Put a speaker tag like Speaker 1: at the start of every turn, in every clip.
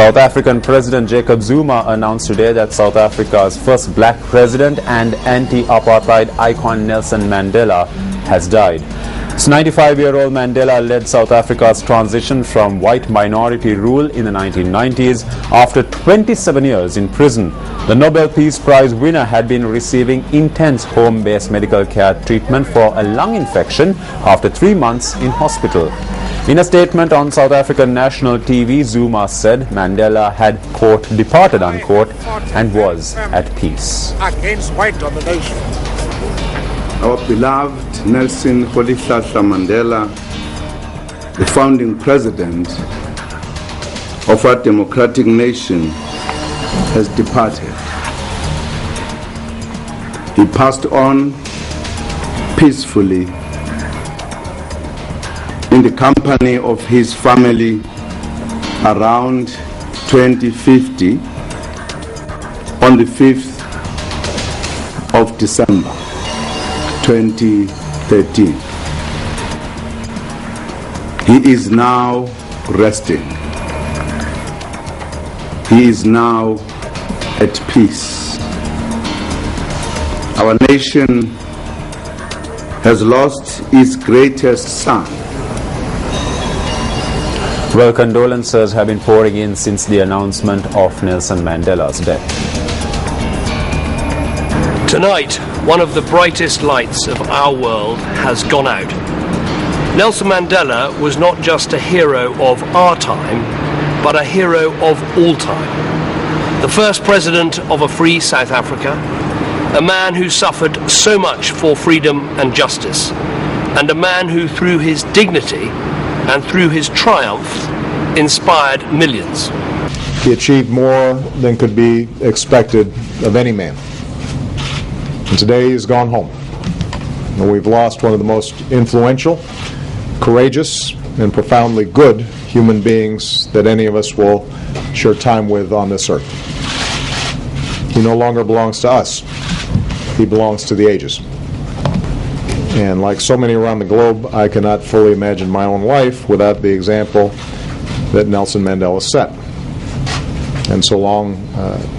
Speaker 1: South African President Jacob Zuma announced today that South Africa's first black president and anti-apartheid icon Nelson Mandela has died. This 95-year-old Mandela led South Africa's transition from white minority rule in the 1990s after 27 years in prison. The Nobel Peace Prize winner had been receiving intense home-based medical care treatment for a lung infection after 3 months in hospital. In a statement on South African national TV, Zuma said Mandela had, quote, departed, unquote, and was at peace.
Speaker 2: Against white domination.
Speaker 3: Our beloved Nelson Rolihlahla Mandela, the founding president of our democratic nation, has departed. He passed on peacefully in the company of his family around 2050 on the 5th of December 2013. He is now resting. He is now at peace. Our nation has lost its greatest son.
Speaker 1: Well, condolences have been pouring in since the announcement of Nelson Mandela's death.
Speaker 4: Tonight, one of the brightest lights of our world has gone out. Nelson Mandela was not just a hero of our time, but a hero of all time. The first president of a free South Africa, a man who suffered so much for freedom and justice, and a man who, through his dignity and through his triumph, inspired millions.
Speaker 5: He achieved more than could be expected of any man. And today he's gone home. And we've lost one of the most influential, courageous, and profoundly good human beings that any of us will share time with on this earth. He no longer belongs to us. He belongs to the ages. And like so many around the globe, I cannot fully imagine my own life without the example that Nelson Mandela set. And so long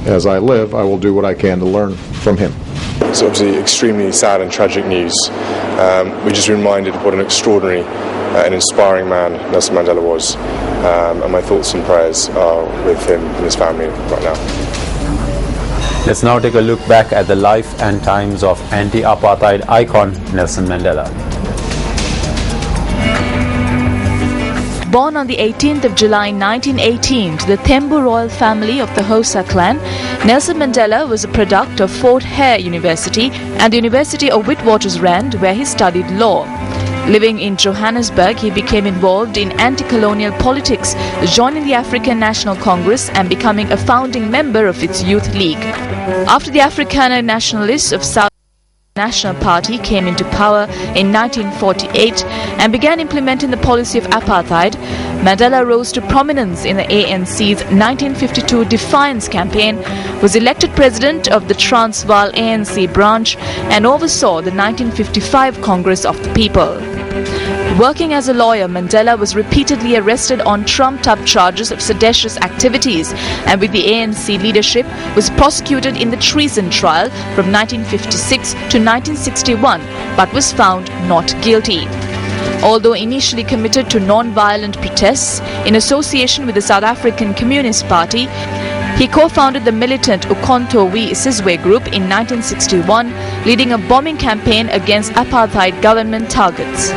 Speaker 5: as I live, I will do what I can to learn from him.
Speaker 6: It's obviously extremely sad and tragic news. We're just reminded of what an extraordinary and inspiring man Nelson Mandela was. And my thoughts and prayers are with him and his family right now.
Speaker 1: Let's now take a look back at the life and times of anti-apartheid icon Nelson Mandela.
Speaker 7: Born on the 18th of July 1918 to the Thembu royal family of the Xhosa clan, Nelson Mandela was a product of Fort Hare University and the University of Witwatersrand, where he studied law. Living in Johannesburg, he became involved in anti-colonial politics, joining the African National Congress and becoming a founding member of its youth league. After the Afrikaner Nationalists of South National Party came into power in 1948 and began implementing the policy of apartheid, Mandela rose to prominence in the ANC's 1952 Defiance campaign, was elected president of the Transvaal ANC branch and oversaw the 1955 Congress of the People. Working as a lawyer, Mandela was repeatedly arrested on trumped-up charges of seditious activities and with the ANC leadership was prosecuted in the treason trial from 1956 to 1961 but was found not guilty. Although initially committed to non-violent protests in association with the South African Communist Party, he co-founded the militant Ukhonto we Sizwe group in 1961, leading a bombing campaign against apartheid government targets.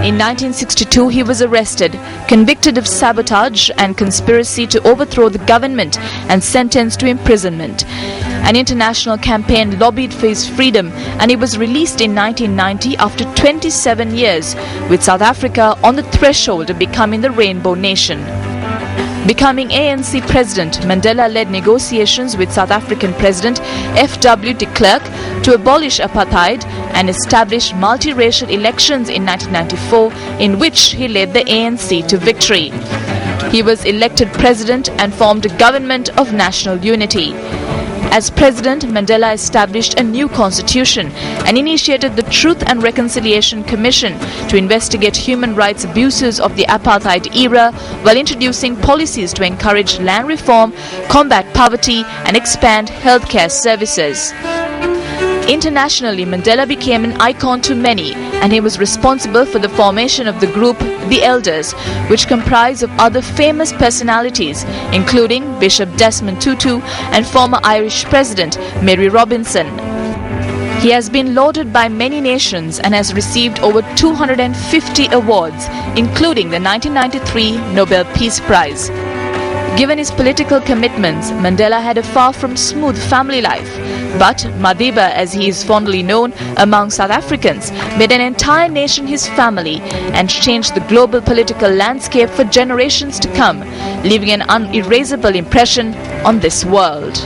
Speaker 7: In 1962, he was arrested, convicted of sabotage and conspiracy to overthrow the government and sentenced to imprisonment. An international campaign lobbied for his freedom and he was released in 1990 after 27 years, with South Africa on the threshold of becoming the Rainbow Nation. Becoming ANC president, Mandela led negotiations with South African President F.W. de Klerk to abolish apartheid and establish multiracial elections in 1994, in which he led the ANC to victory. He was elected president and formed a government of national unity. As president, Mandela established a new constitution and initiated the Truth and Reconciliation Commission to investigate human rights abuses of the apartheid era while introducing policies to encourage land reform, combat poverty and expand healthcare services. Internationally, Mandela became an icon to many, and he was responsible for the formation of the group The Elders, which comprised of other famous personalities including Bishop Desmond Tutu and former Irish President Mary Robinson. He has been lauded by many nations and has received over 250 awards, including the 1993 Nobel Peace Prize. Given his political commitments, Mandela had a far from smooth family life. But Madiba, as he is fondly known among South Africans, made an entire nation his family and changed the global political landscape for generations to come, leaving an unerasable impression on this world.